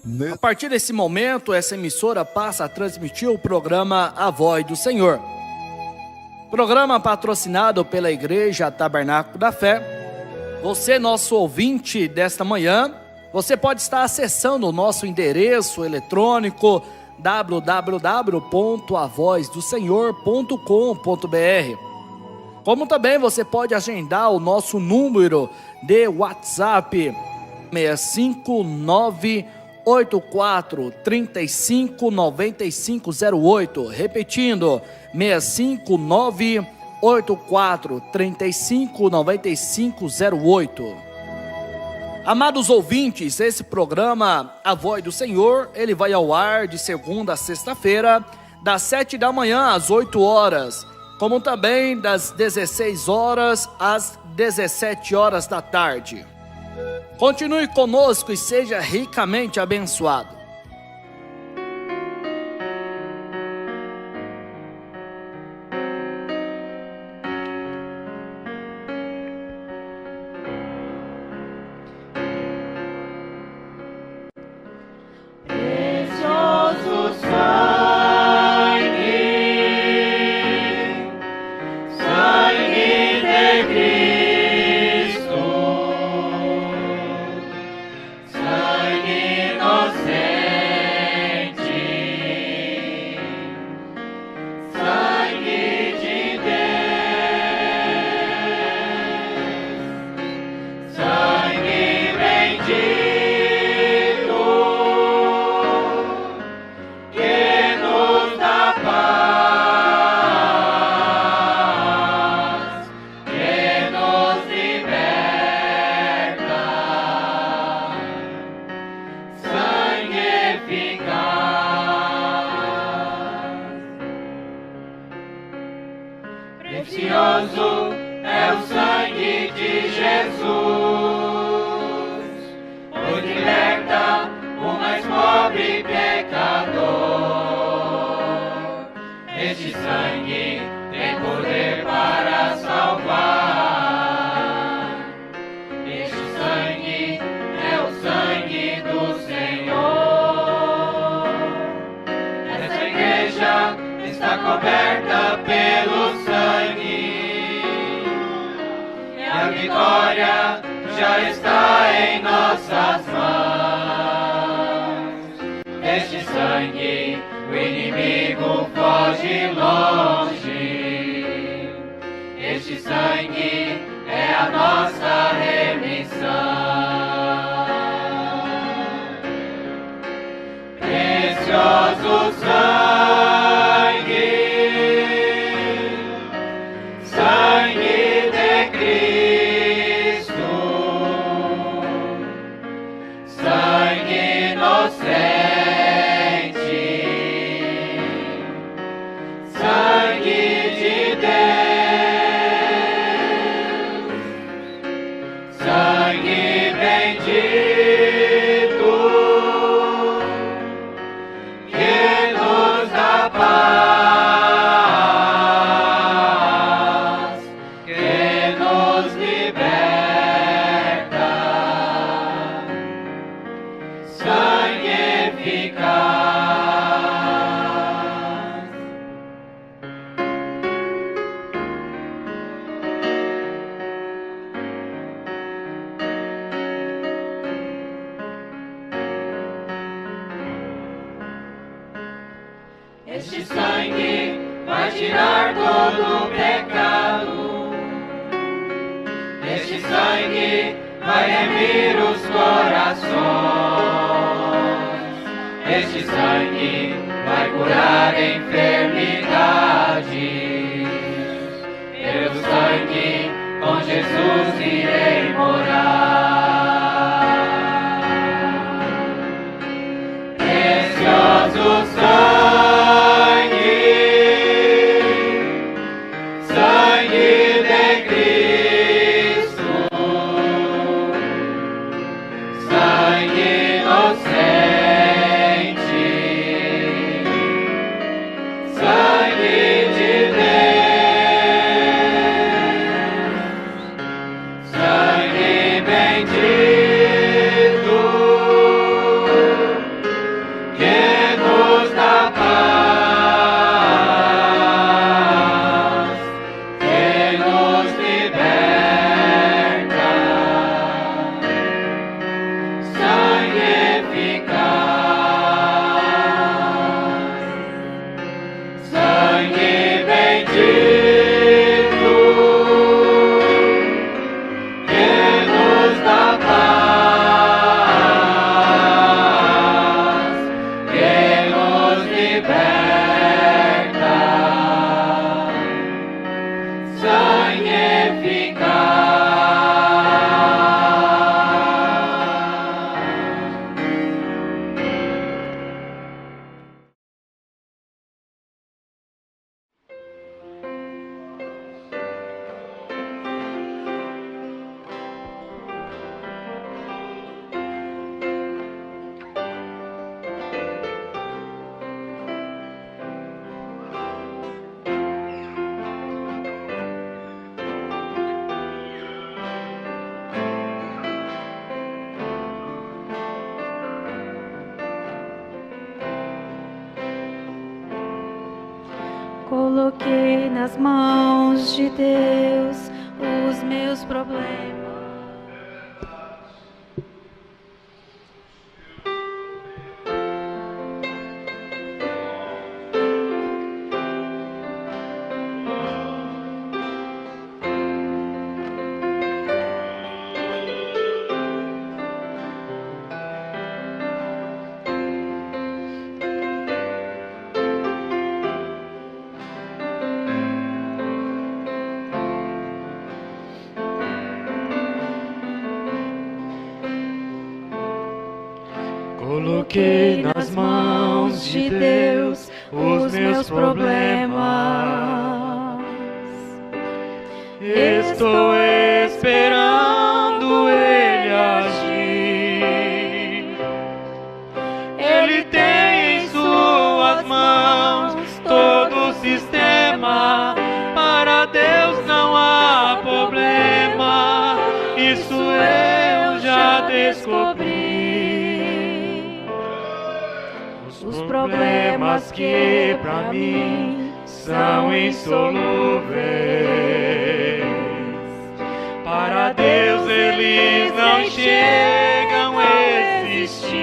A partir desse momento, essa emissora passa a transmitir o programa A Voz do Senhor. Programa patrocinado pela Igreja Tabernáculo da Fé. Você, nosso ouvinte desta manhã, você pode estar acessando o nosso endereço eletrônico www.avozdosenhor.com.br. Como também você pode agendar o nosso número de WhatsApp 65984359508, repetindo 65984359508. Amados ouvintes, esse programa A Voz do Senhor, ele vai ao ar de segunda a sexta-feira, das 7 da manhã às 8 horas, como também das 16 horas às 17 horas da tarde. Continue conosco e seja ricamente abençoado. Precioso é o sangue de Jesus, pois liberta o mais pobre pecador. Este sangue tem poder para salvar. Este sangue é o sangue do Senhor. Essa igreja está coberta pelo sangue, e a vitória já está em nossas mãos. Este sangue, o inimigo foge longe. Este sangue é a nossa remissão. Precioso sangue, sangue de Cristo, sangue inocente, sangue de Deus, sangue bendito, que nos dá paz, que nos liberta, sangue eficaz. Este sangue vai tirar todo o pecado. Este sangue vai remir os corações. Este sangue vai curar enfermidades. Pelo sangue com Jesus irei morar. Precioso sangue, sangue de Cristo, sangue inocente, sangue de Deus, sangue Coloquei nas mãos de Deus os meus problemas. Coloquei nas mãos de Deus os meus problemas. Estou esperando Ele agir. Ele tem em suas mãos todo o sistema. Para Deus não há problema. Isso eu já descobri. Os problemas que pra mim são insolúveis, para Deus eles não chegam a existir.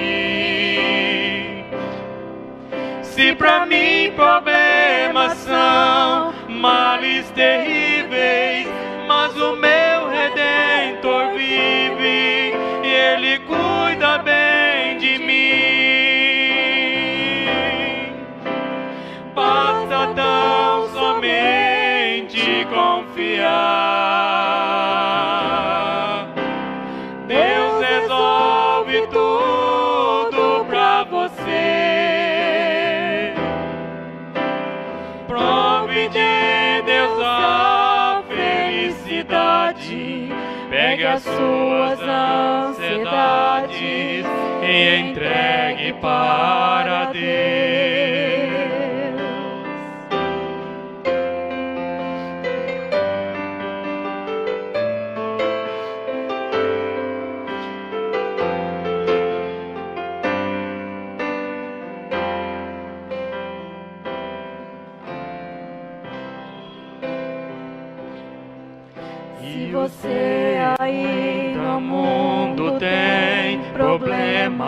Se pra mim problemas são males terríveis, mas o meu Redentor vive e Ele cuida bem de mim. Basta tão somente confiar. Deus resolve tudo pra você. Prove de Deus a felicidade. Pegue as suas ansiedades e entregue para Deus. Se você aí no mundo tem problemas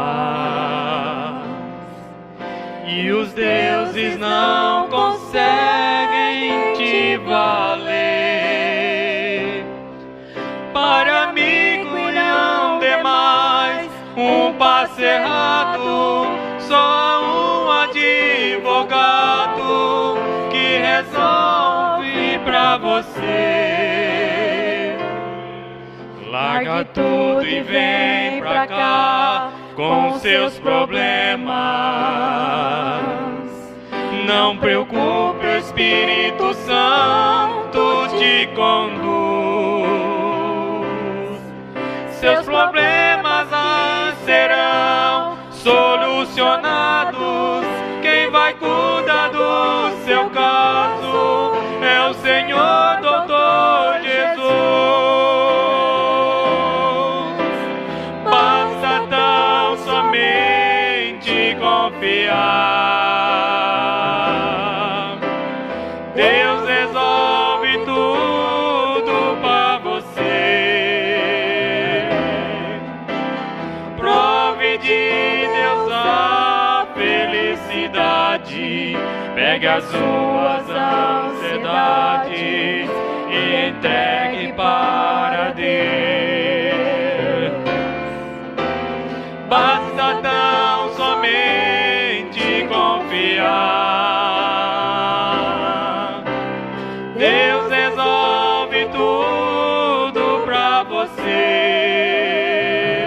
e os deuses não conseguem te valer, para amigo não demais um passo errado, só um advogado que resolve pra você. Larga tudo e vem pra cá com seus problemas. Não preocupe, o Espírito Santo te conduz. Seus problemas serão solucionados. Quem vai cuidar do seu caso é o Senhor Doutor Jesus. Confiar. Deus resolve tudo pra você. Prove de Deus a felicidade. Pegue as suas ansiedades e entregue para Deus. Basta tão somente confiar. Deus resolve tudo pra você.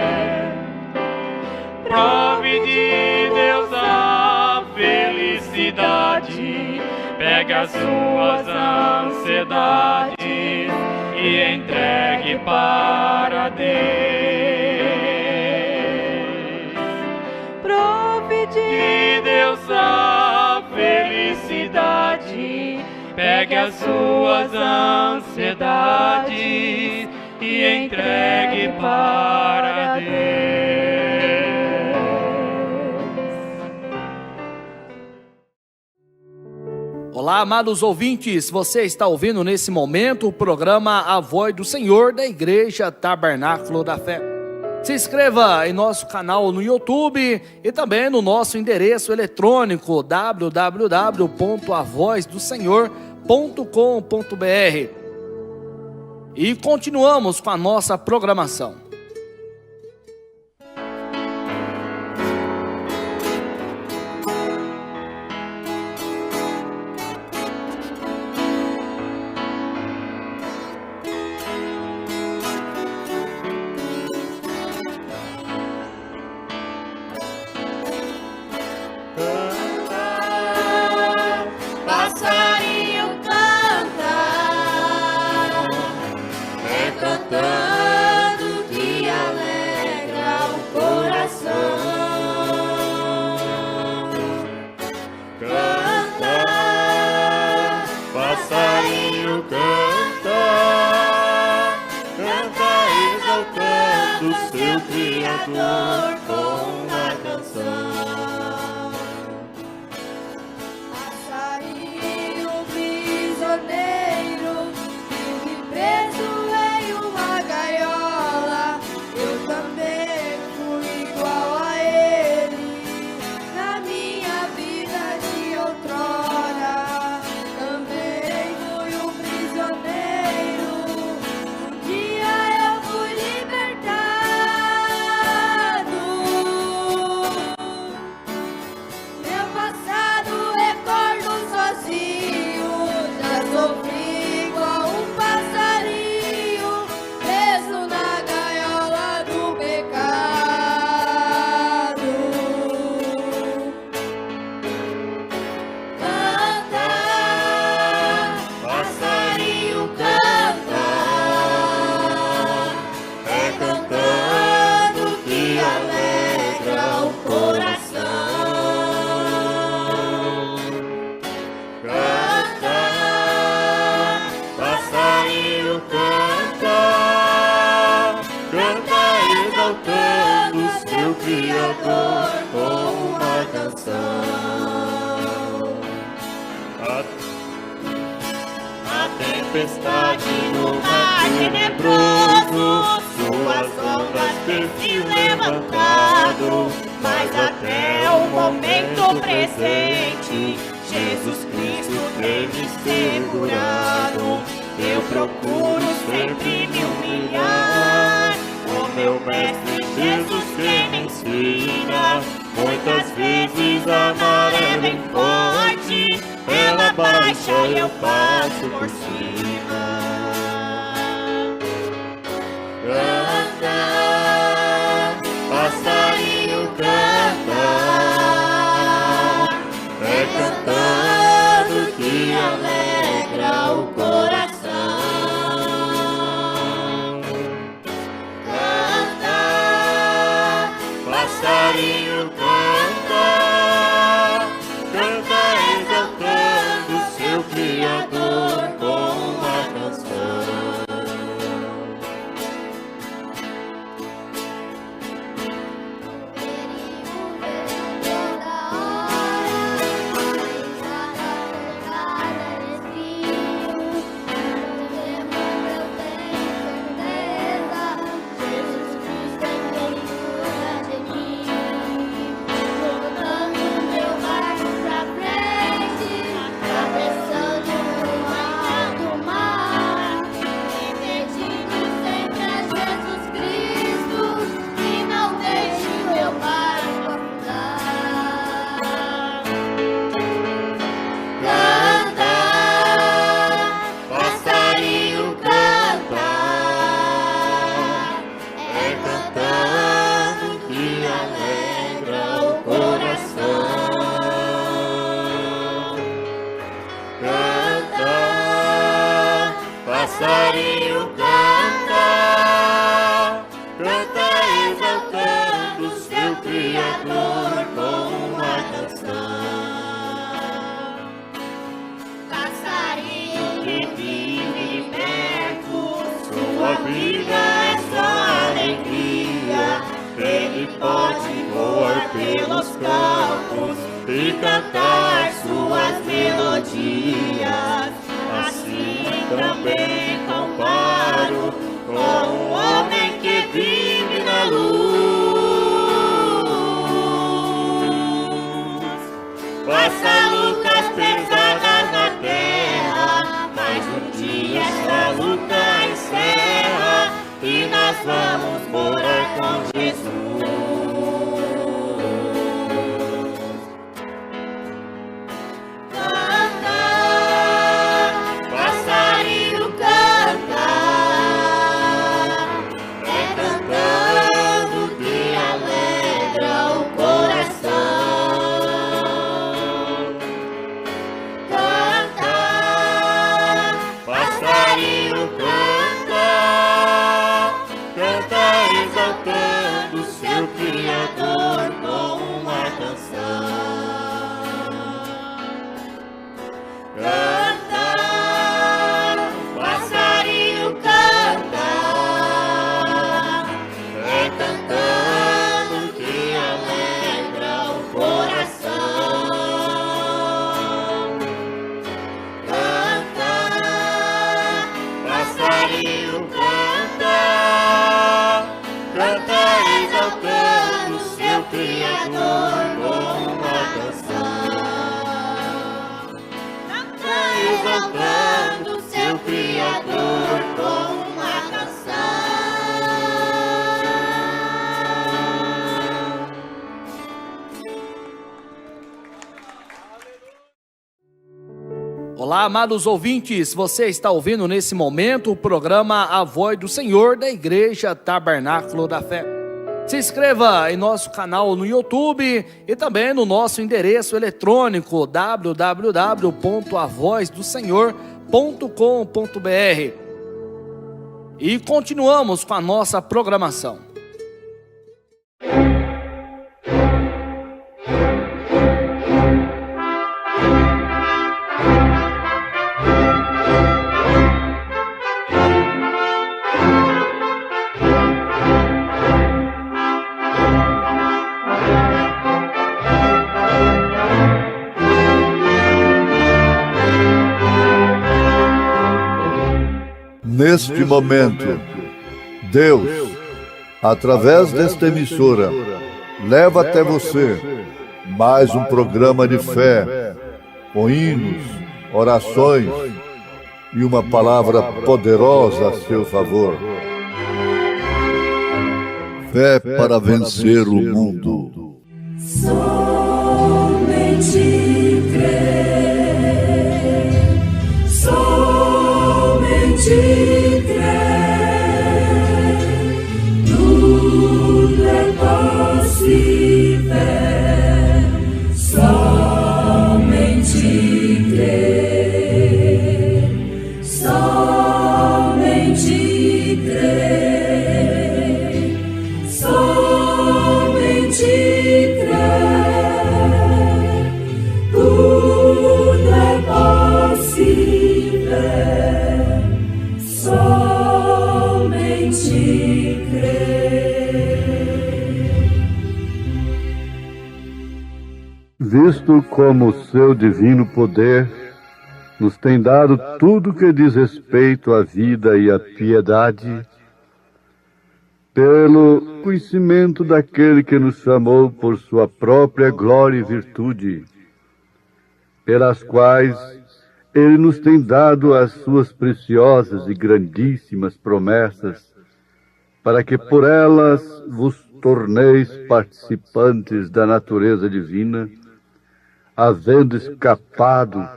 Prove de Deus a felicidade. Pegue as suas ansiedades e entregue para Deus. De Deus a felicidade. Pegue as suas ansiedades e entregue para Deus. Olá, amados ouvintes, você está ouvindo nesse momento o programa A Voz do Senhor da Igreja Tabernáculo da Fé. Se inscreva em nosso canal no YouTube e também no nosso endereço eletrônico www.avozdosenhor.com.br. E continuamos com a nossa programação. Tempestade no mar tenebroso, suas ondas têm se levantado, mas até o momento presente, Jesus Cristo tem me segurado. Eu procuro sempre me humilhar, o meu mestre Jesus quem me ensina. Muitas vezes a maré vem forte, ela baixa e eu passo por cima. Canta, passarinho, canta, é cantando que alegra o coração. Canta, passarinho, canta, canta exaltando seu Criador com uma canção. Passarinho canta, canta exaltando seu Criador com uma canção. Passarinho que vive liberto, sua vida é só alegria. Ele pode voar pelos campos, e cantar suas melodias. Assim também comparo com o homem que vive na luz. Passa lutas pesadas na terra, mas um dia essa luta encerra e nós vamos morar com Jesus. Canta, passarinho canta, é cantando que alegra o coração. Canta, passarinho canta, canta exaltando seu Criador com uma canção. Canta, passarinho canta, é cantando que alegra o coração. Canta, passarinho canta, canta exaltando seu Criador com uma canção. Canta exaltando seu Criador com uma canção. Olá, amados ouvintes, você está ouvindo nesse momento o programa A Voz do Senhor da Igreja Tabernáculo da Fé. Se inscreva em nosso canal no YouTube e também no nosso endereço eletrônico www.avozdosenhor.com.br. E continuamos com a nossa programação. Neste momento, Deus, através desta emissora, leva até você mais um programa de fé, com hinos, orações e uma palavra poderosa a seu favor. Fé para vencer o mundo. Somente crer, somente crer, tudo é possível. Somente crer, somente crer, somente crer, tudo é possível. Somente crer. Visto como o seu divino poder nos tem dado tudo que diz respeito à vida e à piedade, pelo conhecimento daquele que nos chamou por sua própria glória e virtude, pelas quais ele nos tem dado as suas preciosas e grandíssimas promessas, para que por elas vos torneis participantes da natureza divina, havendo escapado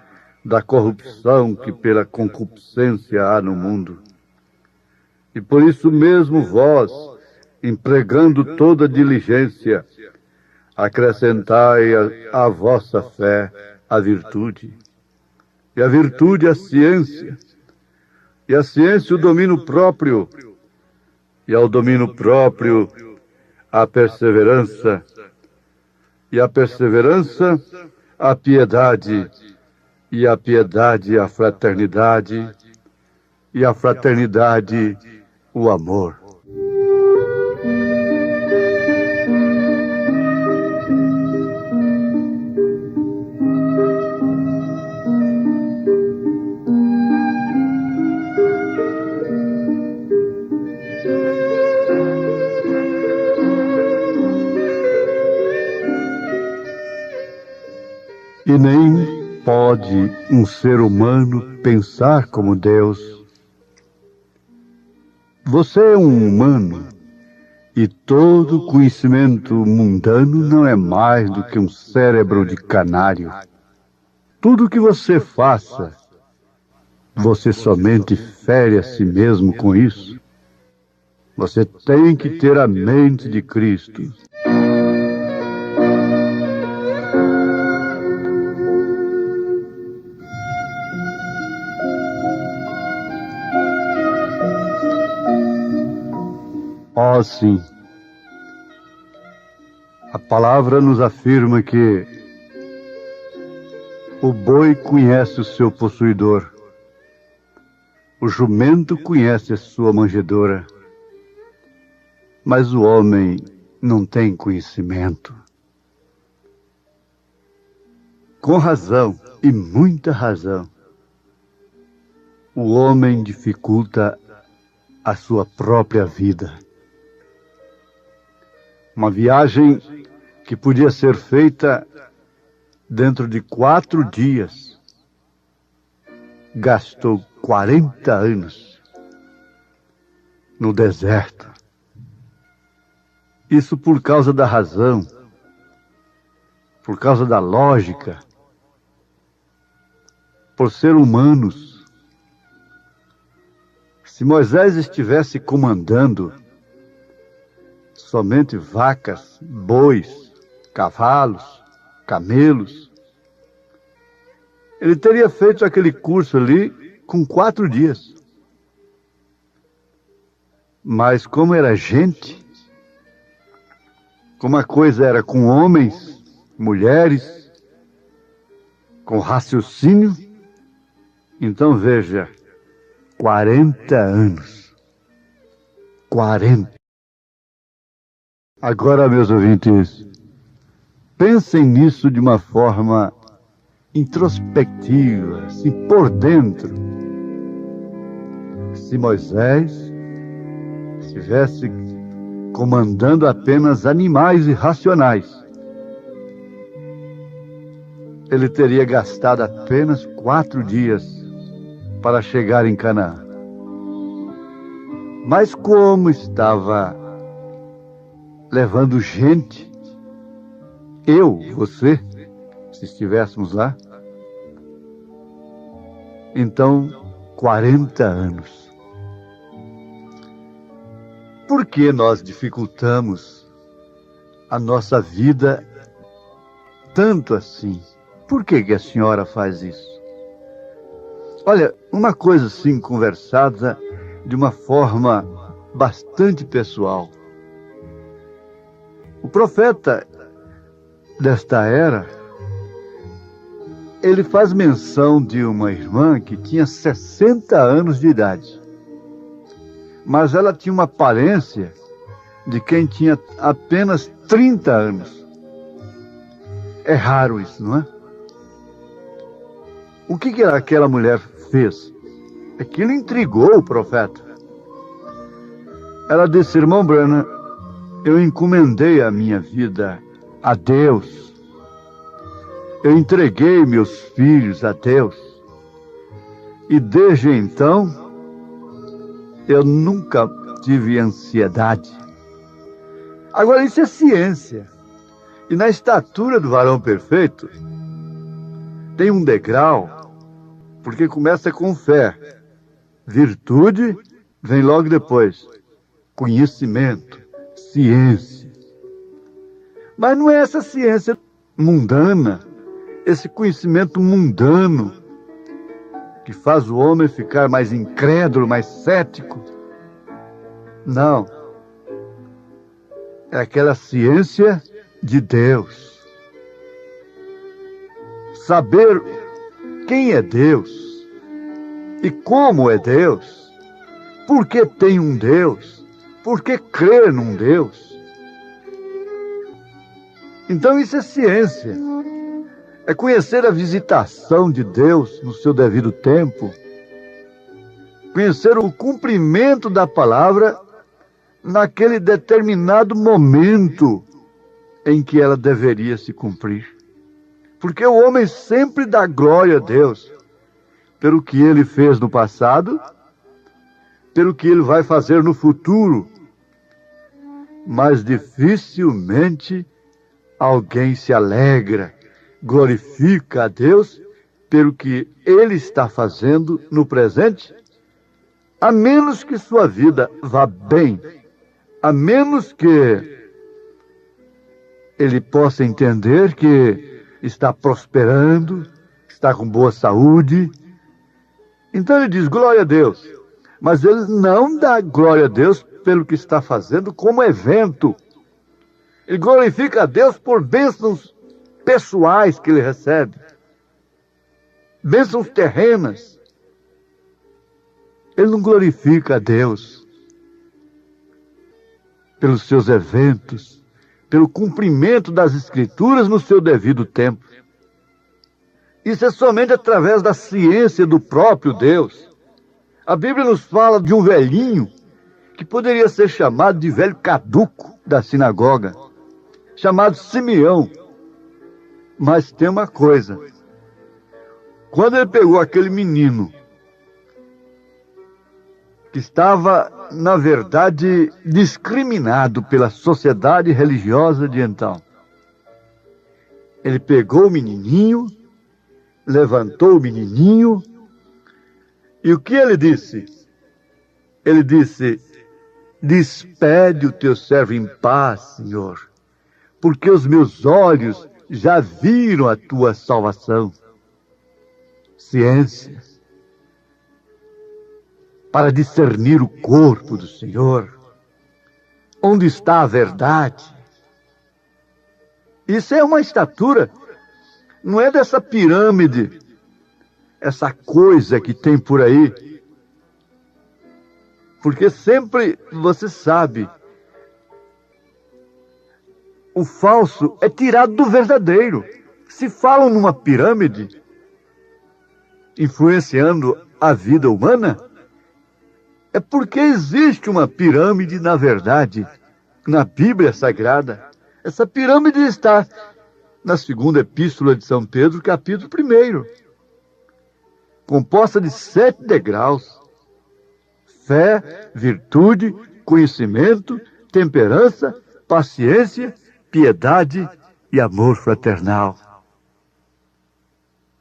da corrupção que pela concupiscência há no mundo. E por isso mesmo vós, empregando toda diligência, acrescentai à vossa fé a virtude, e a virtude a ciência, e a ciência o domínio próprio, e ao domínio próprio a perseverança, e a perseverança a piedade, e a piedade a fraternidade, e a fraternidade o amor. E nem pode um ser humano pensar como Deus. Você é um humano, e todo conhecimento mundano não é mais do que um cérebro de canário. Tudo que você faça, você somente fere a si mesmo com isso. Você tem que ter a mente de Cristo. Oh, sim. A palavra nos afirma que o boi conhece o seu possuidor, o jumento conhece a sua manjedoura, mas o homem não tem conhecimento. Com razão, e muita razão, o homem dificulta a sua própria vida. Uma viagem que podia ser feita dentro de 4 dias, gastou 40 anos no deserto. Isso por causa da razão, por causa da lógica, por ser humanos. Se Moisés estivesse comandando somente vacas, bois, cavalos, camelos, ele teria feito aquele curso ali com 4 dias. Mas como era gente, como a coisa era com homens, mulheres, com raciocínio, então veja, 40 anos. 40. Agora, meus ouvintes, pensem nisso de uma forma introspectiva, assim, por dentro. Se Moisés estivesse comandando apenas animais irracionais, ele teria gastado apenas 4 dias para chegar em Canaã. Mas como estava levando gente, você, se estivéssemos lá, então 40 anos. Por que nós dificultamos a nossa vida tanto assim? Por que a senhora faz isso? Olha, uma coisa assim conversada de uma forma bastante pessoal. O profeta desta era, ele faz menção de uma irmã que tinha 60 anos de idade. Mas ela tinha uma aparência de quem tinha apenas 30 anos. É raro isso, não é? O que aquela mulher fez? Aquilo intrigou o profeta. Ela disse: irmão Branham, eu encomendei a minha vida a Deus. Eu entreguei meus filhos a Deus. E desde então, eu nunca tive ansiedade. Agora, isso é ciência. E na estatura do varão perfeito, tem um degrau, porque começa com fé. Virtude vem logo depois. Conhecimento, ciência. Mas não é essa ciência mundana, esse conhecimento mundano, que faz o homem ficar mais incrédulo, mais cético. Não. É aquela ciência de Deus. Saber quem é Deus e como é Deus, por que tem um Deus, por que crer num Deus. Então isso é ciência. É conhecer a visitação de Deus no seu devido tempo. Conhecer o cumprimento da palavra naquele determinado momento em que ela deveria se cumprir. Porque o homem sempre dá glória a Deus pelo que ele fez no passado, pelo que ele vai fazer no futuro. Mas dificilmente alguém se alegra, glorifica a Deus pelo que ele está fazendo no presente, a menos que sua vida vá bem, a menos que ele possa entender que está prosperando, está com boa saúde. Então ele diz glória a Deus, mas ele não dá glória a Deus pelo que está fazendo como evento. Ele glorifica a Deus por bênçãos pessoais que ele recebe, bênçãos terrenas. Ele não glorifica a Deus pelos seus eventos, pelo cumprimento das Escrituras no seu devido tempo. Isso é somente através da ciência do próprio Deus. A Bíblia nos fala de um velhinho que poderia ser chamado de velho caduco da sinagoga, chamado Simeão. Mas tem uma coisa: quando ele pegou aquele menino que estava, na verdade, discriminado pela sociedade religiosa de então, ele pegou o menininho, levantou o menininho, e o que ele disse? Ele disse: despede o teu servo em paz, Senhor, porque os meus olhos já viram a tua salvação. Ciência para discernir o corpo do Senhor. Onde está a verdade? Isso é uma estatura, não é dessa pirâmide, essa coisa que tem por aí. Porque sempre, você sabe, o falso é tirado do verdadeiro. Se falam numa pirâmide influenciando a vida humana, é porque existe uma pirâmide, na verdade, na Bíblia Sagrada. Essa pirâmide está na segunda epístola de São Pedro, capítulo 1, composta de 7 degraus: fé, virtude, conhecimento, temperança, paciência, piedade e amor fraternal.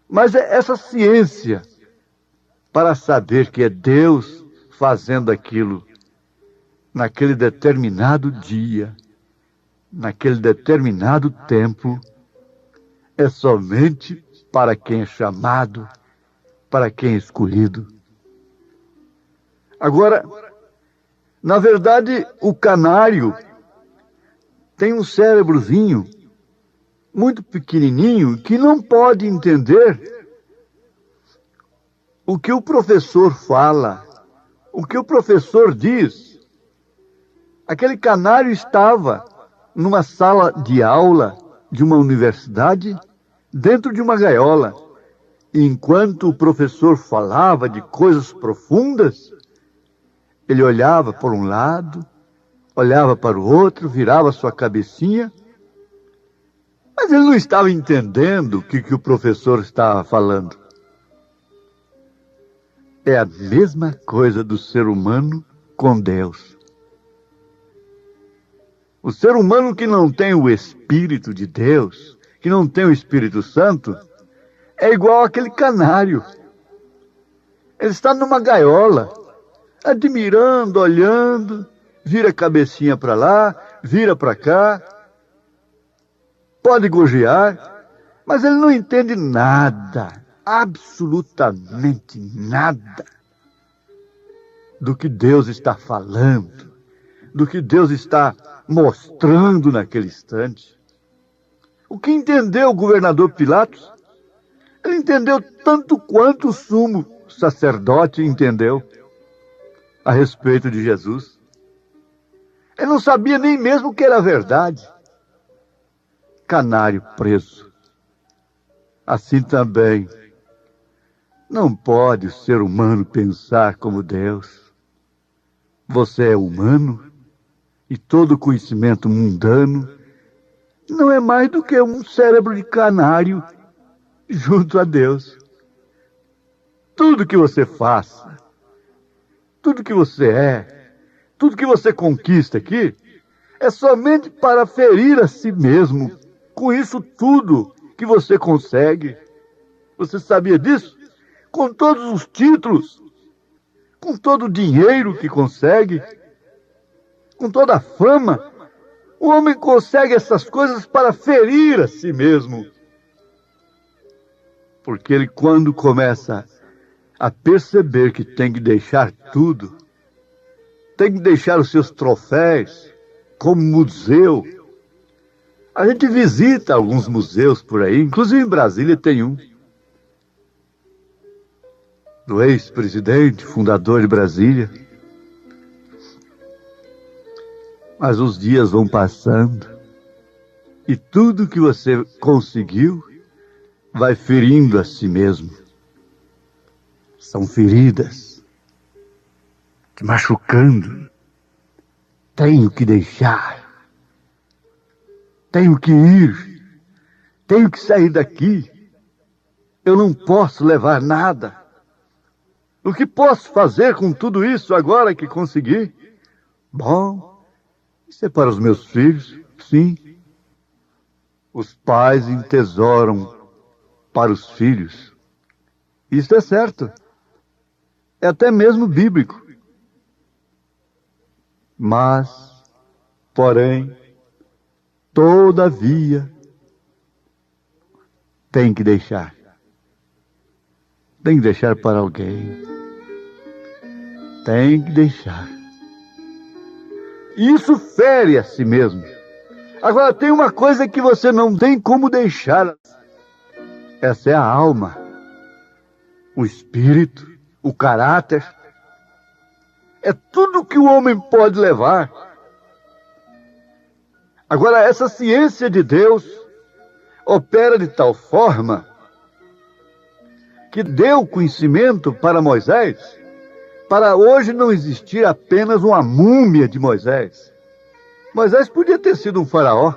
Mas é essa ciência para saber que é Deus fazendo aquilo naquele determinado dia, naquele determinado tempo, é somente para quem é chamado, para quem é escolhido. Agora, na verdade, o canário tem um cérebrozinho muito pequenininho que não pode entender o que o professor fala, o que o professor diz. Aquele canário estava numa sala de aula de uma universidade, dentro de uma gaiola. E enquanto o professor falava de coisas profundas, ele olhava por um lado, olhava para o outro, virava sua cabecinha, mas ele não estava entendendo o que o professor estava falando. É a mesma coisa do ser humano com Deus. O ser humano que não tem o Espírito de Deus, que não tem o Espírito Santo, é igual àquele canário. Ele está numa gaiola, admirando, olhando, vira a cabecinha para lá, vira para cá, pode gorjear, mas ele não entende nada, absolutamente nada do que Deus está falando, do que Deus está mostrando naquele instante. O que entendeu o governador Pilatos? Ele entendeu tanto quanto o sumo sacerdote entendeu a respeito de Jesus. Ele não sabia nem mesmo o que era verdade. Canário preso. Assim também não pode o ser humano pensar como Deus. Você é humano e todo conhecimento mundano não é mais do que um cérebro de canário junto a Deus. Tudo que você faça, tudo que você é, tudo que você conquista aqui, é somente para ferir a si mesmo. Com isso tudo que você consegue. Você sabia disso? Com todos os títulos, com todo o dinheiro que consegue, com toda a fama, o homem consegue essas coisas para ferir a si mesmo. Porque ele, quando começa a perceber que tem que deixar tudo, tem que deixar os seus troféus como museu. A gente visita alguns museus por aí, inclusive em Brasília tem um, do ex-presidente, fundador de Brasília. Mas os dias vão passando e tudo que você conseguiu vai ferindo a si mesmo. São feridas, te machucando. Tenho que deixar, tenho que ir, tenho que sair daqui. Eu não posso levar nada. O que posso fazer com tudo isso agora que consegui? Bom, isso é para os meus filhos, sim. Os pais entesouram para os filhos. Isso é certo. É até mesmo bíblico. Mas, porém, todavia, tem que deixar. Tem que deixar para alguém. Tem que deixar. Isso fere a si mesmo. Agora, tem uma coisa que você não tem como deixar. Essa é a alma, o espírito, o caráter. É tudo que o homem pode levar. Agora, essa ciência de Deus opera de tal forma que deu conhecimento para Moisés, para hoje não existir apenas uma múmia de Moisés. Moisés podia ter sido um faraó,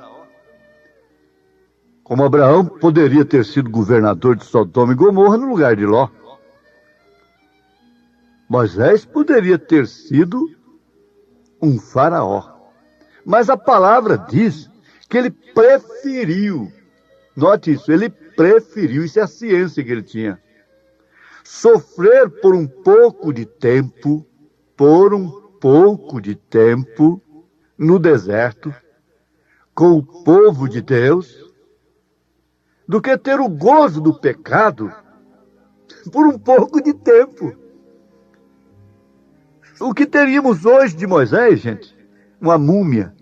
como Abraão poderia ter sido governador de Sodoma e Gomorra no lugar de Ló. Moisés poderia ter sido um faraó, mas a palavra diz que ele preferiu, note isso, ele preferiu, isso é a ciência que ele tinha, sofrer por um pouco de tempo, no deserto, com o povo de Deus, do que ter o gozo do pecado por um pouco de tempo. O que teríamos hoje de Moisés, gente? Uma múmia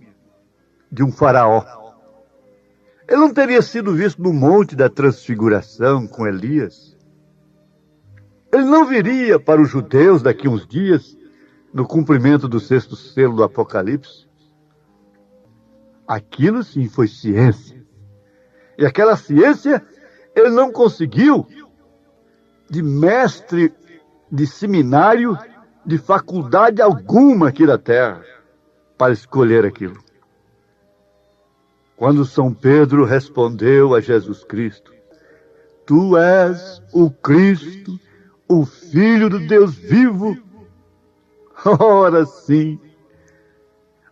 de um faraó. Ele não teria sido visto no Monte da Transfiguração com Elias. Ele não viria para os judeus daqui uns dias, no cumprimento do 6º selo do Apocalipse. Aquilo sim foi ciência. E aquela ciência ele não conseguiu de mestre de seminário, de faculdade alguma aqui da terra, para escolher aquilo. Quando São Pedro respondeu a Jesus Cristo: Tu és o Cristo, o Filho do Deus vivo. Ora sim.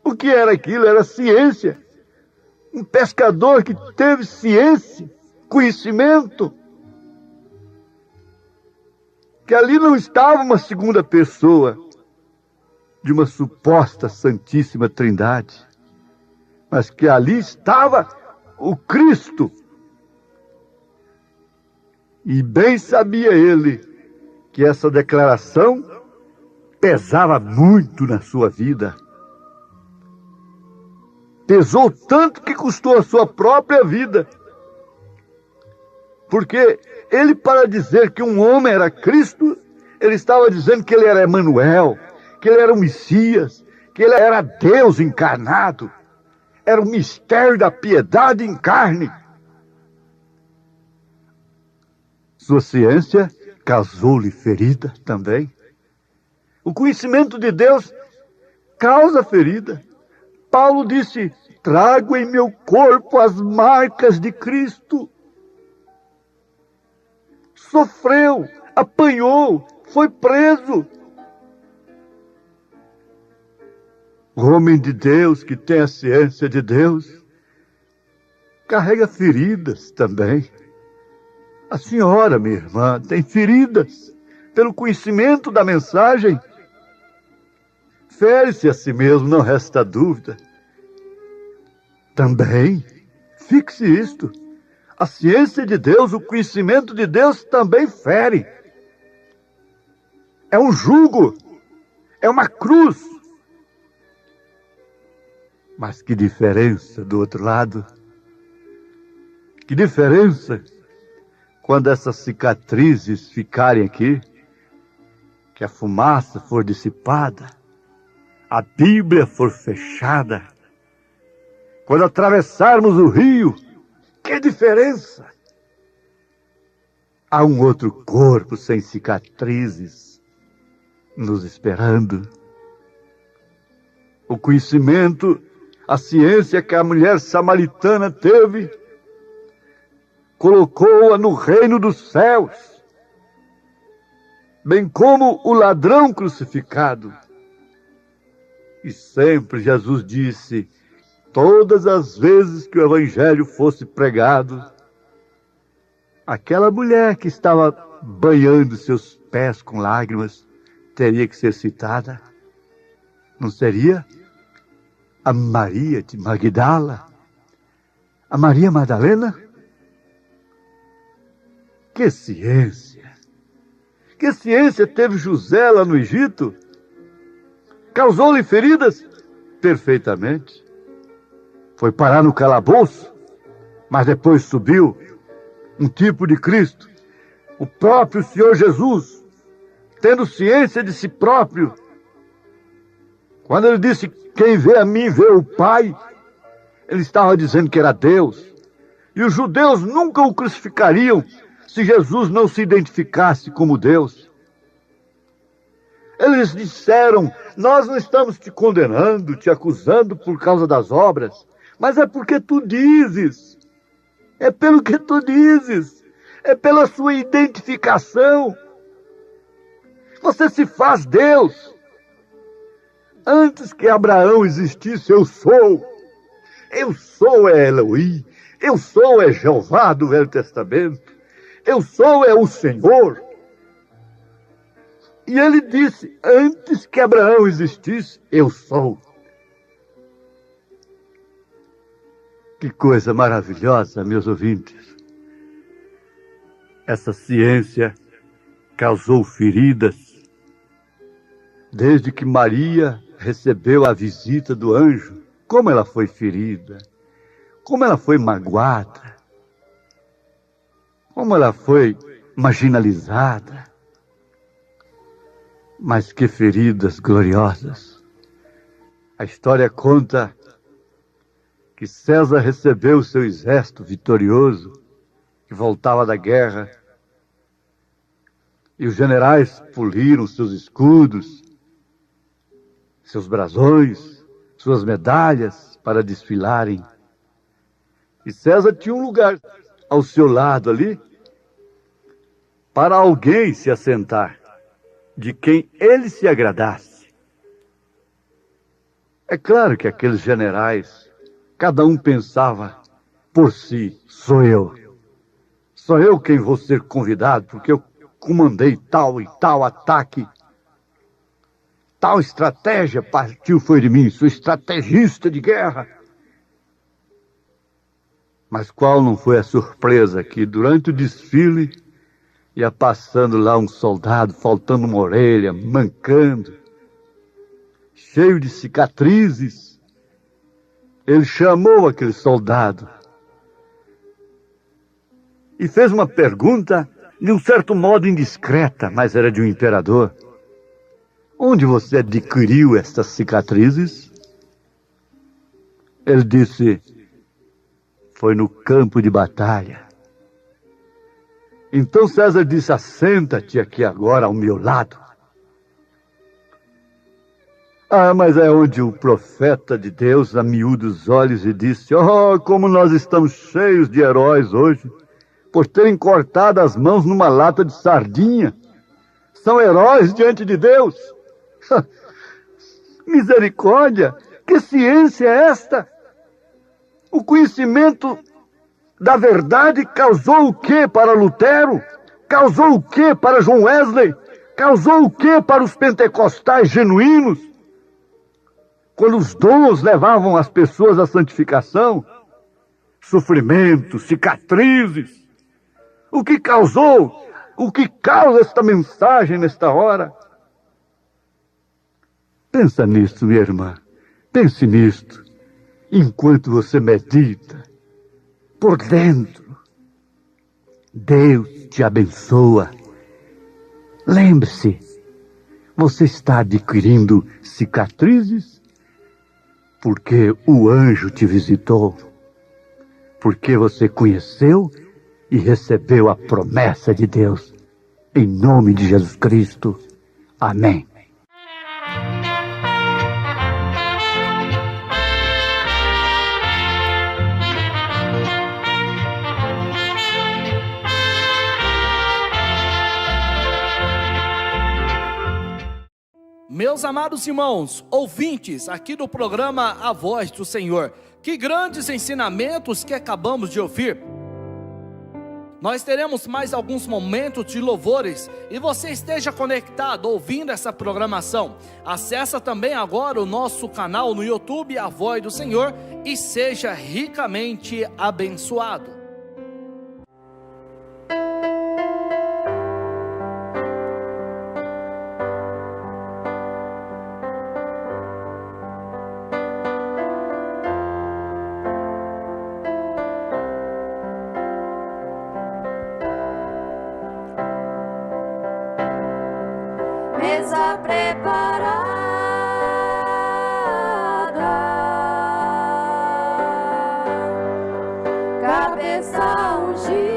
O que era aquilo? Era ciência. Um pescador que teve ciência, conhecimento. Que ali não estava uma segunda pessoa de uma suposta Santíssima Trindade, mas que ali estava o Cristo. E bem sabia ele que essa declaração pesava muito na sua vida. Pesou tanto que custou a sua própria vida. Porque ele, para dizer que um homem era Cristo, ele estava dizendo que ele era Emanuel, que ele era o Messias, que ele era Deus encarnado. Era o mistério da piedade em carne. Sua ciência causou-lhe ferida também. O conhecimento de Deus causa ferida. Paulo disse: trago em meu corpo as marcas de Cristo. sofreu, apanhou, foi preso. O homem de Deus, que tem a ciência de Deus, carrega feridas também. A senhora, minha irmã, tem feridas pelo conhecimento da mensagem. Fere-se a si mesmo, não resta dúvida. Também, fixe isto, a ciência de Deus, o conhecimento de Deus também fere. É um jugo, é uma cruz. Mas que diferença do outro lado. Que diferença quando essas cicatrizes ficarem aqui, que a fumaça for dissipada, a Bíblia for fechada, quando atravessarmos o rio, que diferença! Há um outro corpo sem cicatrizes nos esperando. O conhecimento, a ciência que a mulher samaritana teve, colocou-a no reino dos céus, bem como o ladrão crucificado. E sempre Jesus disse, todas as vezes que o evangelho fosse pregado, aquela mulher que estava banhando seus pés com lágrimas teria que ser citada. Não seria a Maria de Magdala? A Maria Madalena? Que ciência! Que ciência teve José lá no Egito? Causou-lhe feridas? Perfeitamente. Foi parar no calabouço, mas depois subiu um tipo de Cristo, o próprio Senhor Jesus, tendo ciência de si próprio. Quando ele disse, quem vê a mim vê o Pai, ele estava dizendo que era Deus. E os judeus nunca o crucificariam se Jesus não se identificasse como Deus. Eles disseram, nós não estamos te condenando, te acusando por causa das obras, mas é porque tu dizes, é pelo que tu dizes, é pela sua identificação. Você se faz Deus. Antes que Abraão existisse, eu sou é Elohim, eu sou é Jeová do Velho Testamento. Eu sou é o Senhor. E ele disse, antes que Abraão existisse, eu sou. Que coisa maravilhosa, meus ouvintes. Essa ciência causou feridas desde que Maria recebeu a visita do anjo. Como ela foi ferida, como ela foi magoada, como ela foi marginalizada. Mas que feridas gloriosas. A história conta que César recebeu seu exército vitorioso, que voltava da guerra, e os generais poliram seus escudos, seus brasões, suas medalhas para desfilarem. E César tinha um lugar ao seu lado ali, para alguém se assentar, de quem ele se agradasse. É claro que aqueles generais, cada um pensava por si, sou eu quem vou ser convidado, porque eu comandei tal e tal ataque, tal estratégia partiu foi de mim, sou estrategista de guerra. Mas qual não foi a surpresa que durante o desfile ia passando lá um soldado, faltando uma orelha, mancando, cheio de cicatrizes. Ele chamou aquele soldado e fez uma pergunta de um certo modo indiscreta, mas era de um imperador. Onde você adquiriu estas cicatrizes? Ele disse, foi no campo de batalha. Então César disse, assenta-te aqui agora ao meu lado. Ah, mas é onde o profeta de Deus amiúda os olhos e disse, oh, como nós estamos cheios de heróis hoje, por terem cortado as mãos numa lata de sardinha. São heróis diante de Deus. Misericórdia! Que ciência é esta? O conhecimento da verdade causou o que para Lutero? Causou o que para John Wesley? Causou o que para os pentecostais genuínos? Quando os dons levavam as pessoas à santificação, sofrimento, cicatrizes. O que causou? O que causa esta mensagem nesta hora? Pensa nisto, minha irmã. Pense nisto. Enquanto você medita, por dentro, Deus te abençoa. Lembre-se, você está adquirindo cicatrizes porque o anjo te visitou, porque você conheceu e recebeu a promessa de Deus. Em nome de Jesus Cristo. Amém. Meus amados irmãos, ouvintes aqui do programa A Voz do Senhor, que grandes ensinamentos que acabamos de ouvir. Nós teremos mais alguns momentos de louvores e você esteja conectado ouvindo essa programação. Acesse também agora o nosso canal no YouTube, A Voz do Senhor, e seja ricamente abençoado. Mesa preparada, cabeça ungida,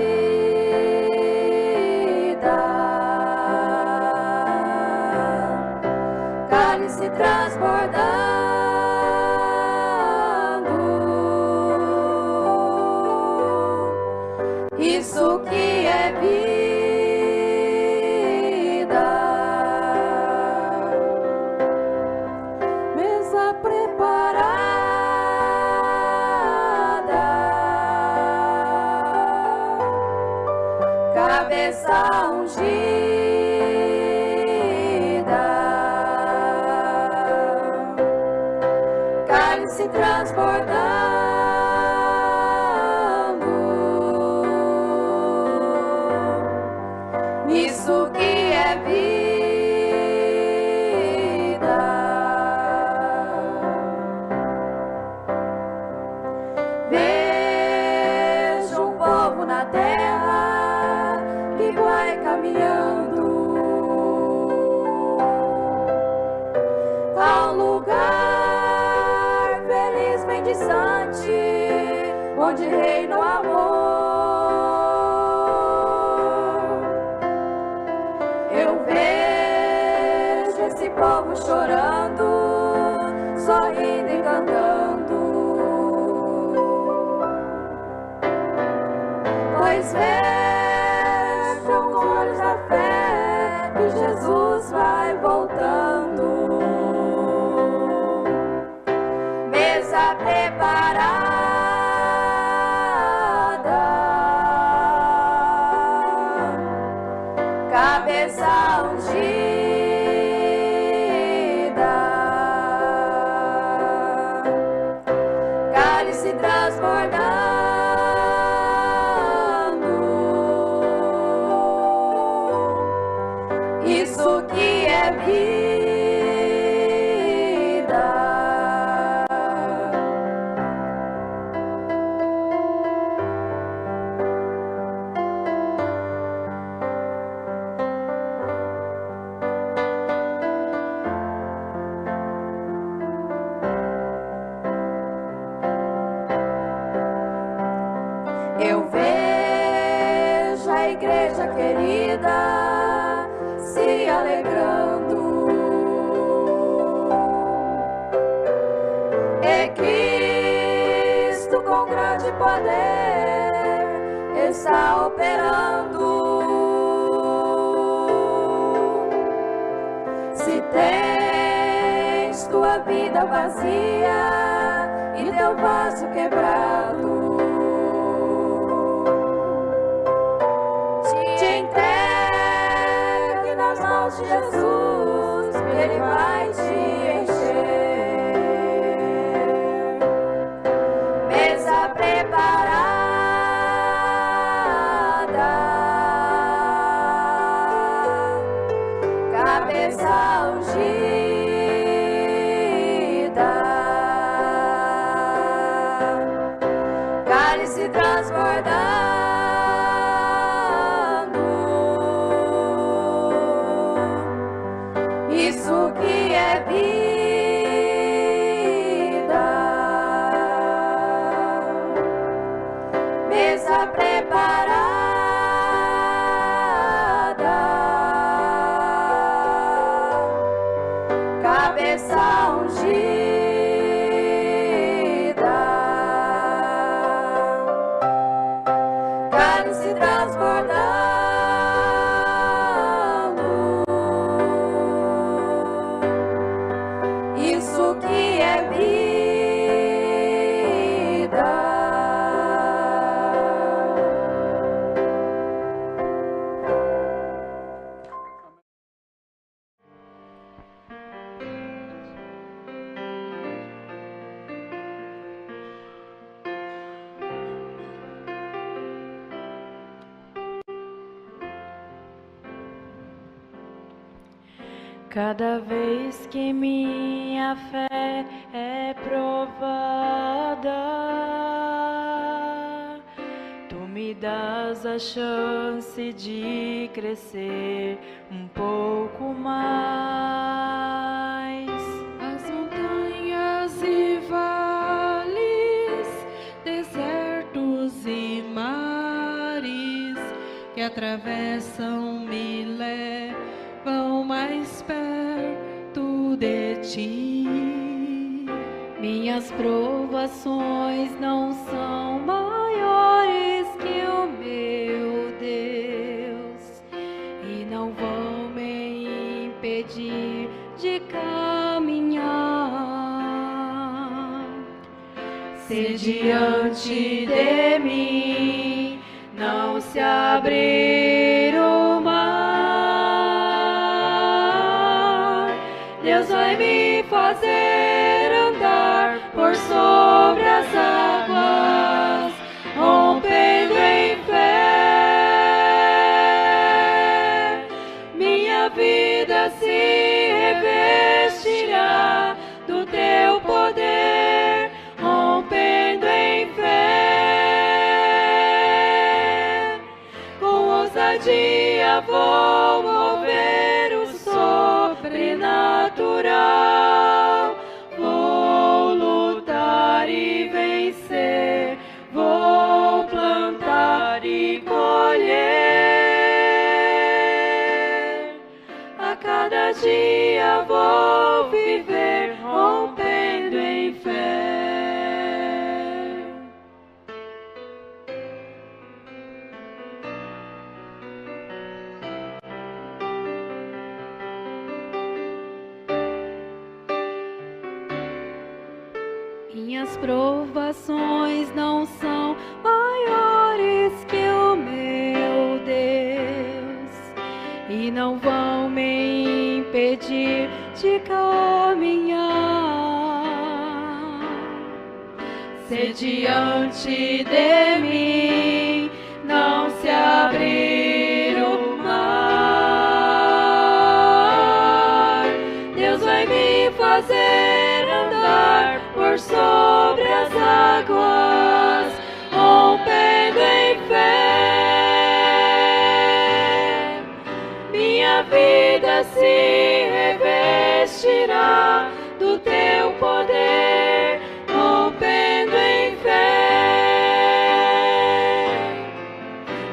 cálice transbordando, isso que é vida. Cabeça ungida, cálice transbordando, isso que é vida. Vejo um povo na terra que vai caminhando a um lugar felizmente distante, onde reina o amor. Eu vejo esse povo chorando, sorrindo e cantando, pois vejam com olhos da fé que Jesus vai voltando. Mesa preparada, cabeça ungida, cálice transbordando, isso que é vida. Eu vejo a igreja querida se alegrando, e Cristo com grande poder está está operando. Se tens tua vida vazia e teu vaso quebrado, te entregue nas mãos de Jesus, Ele vai te encher. Mesa preparada, cabeça ungida, cálice transbordando, isso que é vida. Mesa preparada, cabeça ungida, cálice transbordando, isso que é vida. Cada vez que minha fé é provada, tu me dás a chance de crescer um pouco mais. As montanhas e vales, desertos e mares que atravessam me levam mais perto de ti. Minhas provações não são maiores que o meu Deus e não vão me impedir de caminhar. Se diante de mim não se abrir o mar, Deus vai me fazer andar por sobre as águas, rompendo em fé. Minha vida se revestirá do teu poder, rompendo em fé. Com ousadia vou mover o sobrenatural. Vou lutar e vencer, vou plantar e colher. A cada dia vou viver, rompendo em fé. Minhas provações não são maiores que o meu Deus e não vão me impedir de caminhar. Se diante de mim não se abrir o mar, Deus vai me fazer andar por sobre as águas, rompendo em fé. Minha vida se revestirá do teu poder, rompendo em fé.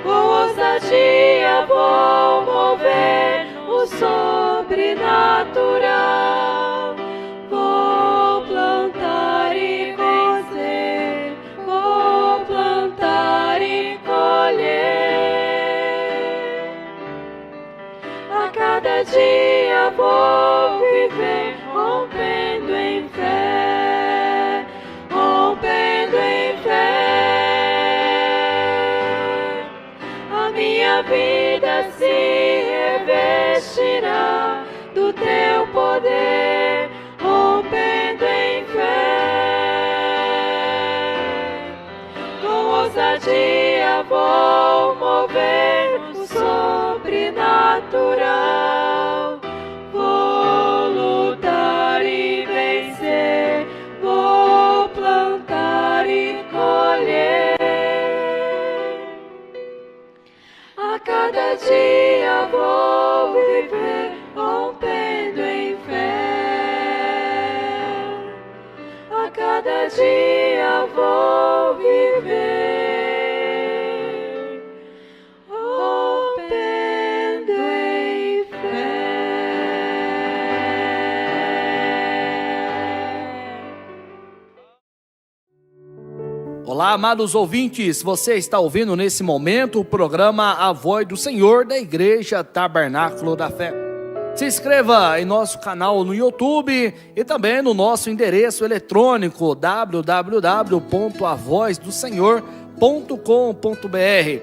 Com ousadia vou mover o sobrenatural. Vou plantar e vencer, vou plantar e colher. cada dia vou viver rompendo em fé, rompendo em fé. A minha vida se revestirá do teu poder, rompendo em fé. Com ousadia vou mover o sobrenatural. Vou lutar e vencer, vou plantar e colher. A cada dia vou viver rompendo em fé. A cada dia vou viver rompendo em fé. Olá, amados ouvintes, você está ouvindo nesse momento o programa A Voz do Senhor da Igreja Tabernáculo da Fé. Se inscreva em nosso canal no YouTube e também no nosso endereço eletrônico www.avozdosenhor.com.br.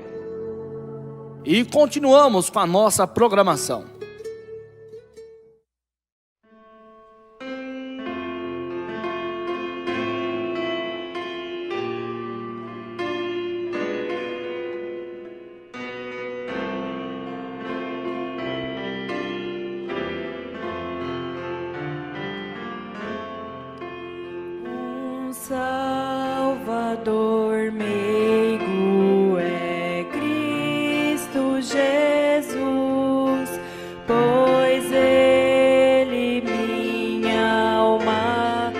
E continuamos com a nossa programação. Salvador meigo é Cristo Jesus, pois Ele minha alma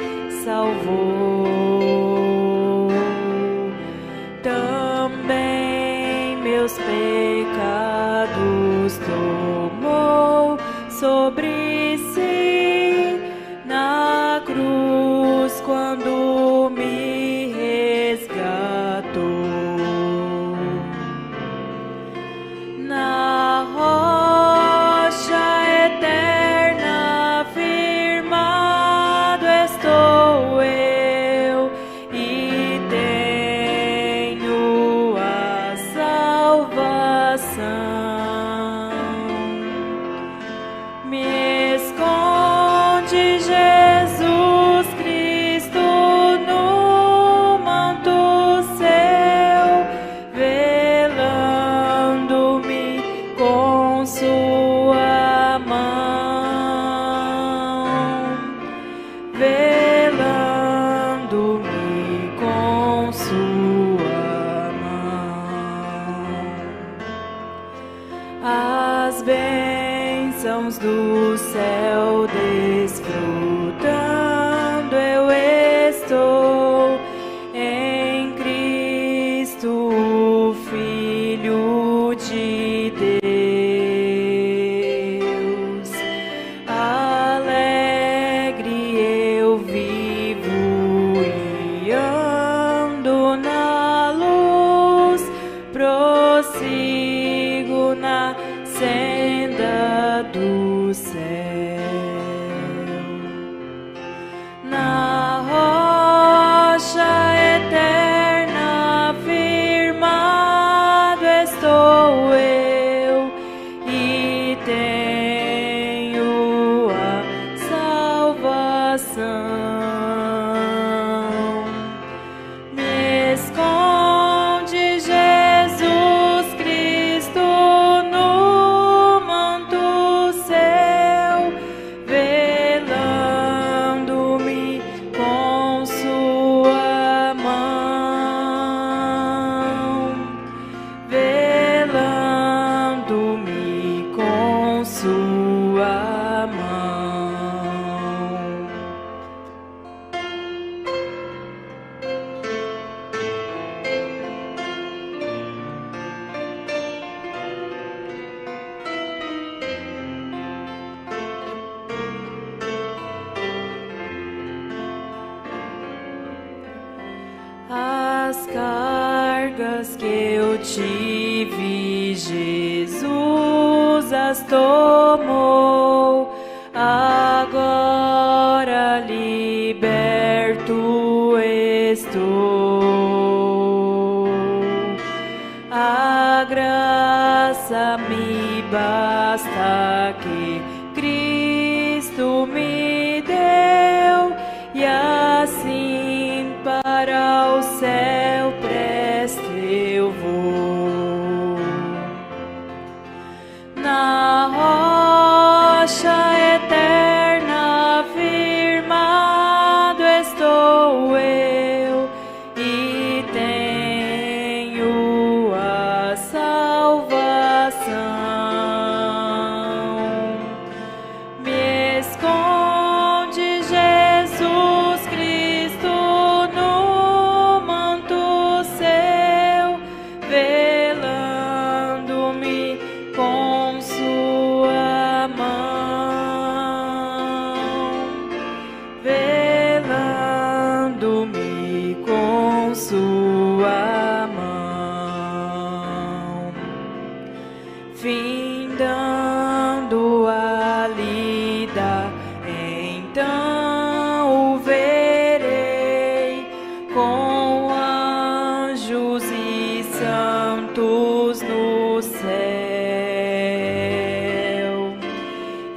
salvou. Também meus pecados tomou sobre si na cruz quando me resgatou. Na rocha eterna firmado estou eu e tenho a salvação. Me esconde Jesus Cristo no manto seu, velando-me com sua mão, velando-me com sua mão. As bênçãos do céu desfrutando eu estou em Cristo, o Filho de Deus. Alegre eu vivo e ando na luz, prossigo na senda do céu. Na rocha eterna firmado estou eu e tenho a salvação. Me esconde Jesus Cristo no manto seu, trevas tomou, agora liberto estou. A graça me basta que Cristo me deu, e assim para o céu presto eu vou. Na rocha eterna firmado estou eu, e tenho a salvação. Me esconde Jesus Cristo no manto seu, velando-me com sua mão, velando-me com sua mão, findando a lida, então o verei com anjos e santos no céu,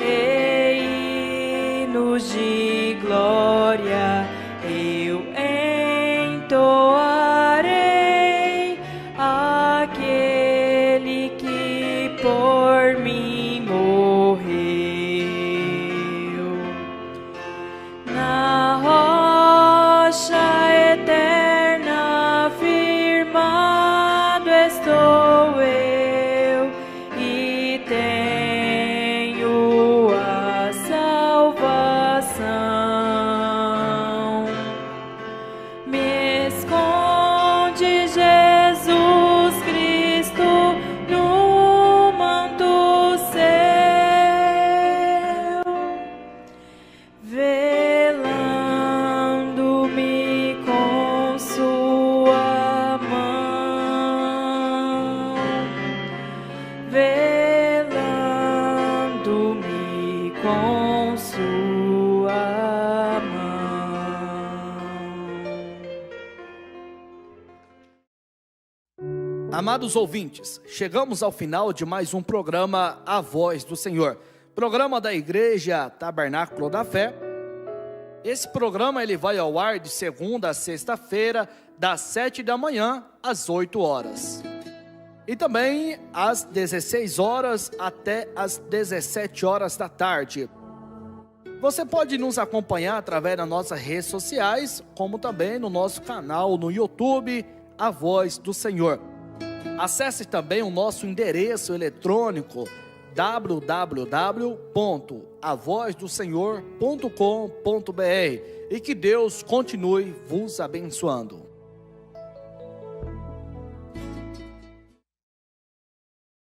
e hinos de glória eu entoarei aquele que por mim morreu. Na rocha eterna firmado estou eu, e tenho a salvação. Me esconde Jesus Cristo no manto seu, velando-me com sua mão, velando-me com sua mão. Amados ouvintes, chegamos ao final de mais um programa A Voz do Senhor, programa da Igreja Tabernáculo da Fé. Esse programa ele vai ao ar de segunda a sexta-feira, das 7 da manhã às 8 horas. E também às 16 horas até às 17 horas da tarde. Você pode nos acompanhar através das nossas redes sociais, como também no nosso canal no YouTube, A Voz do Senhor. Acesse também o nosso endereço eletrônico www.avozdosenhor.com.br, e que Deus continue vos abençoando.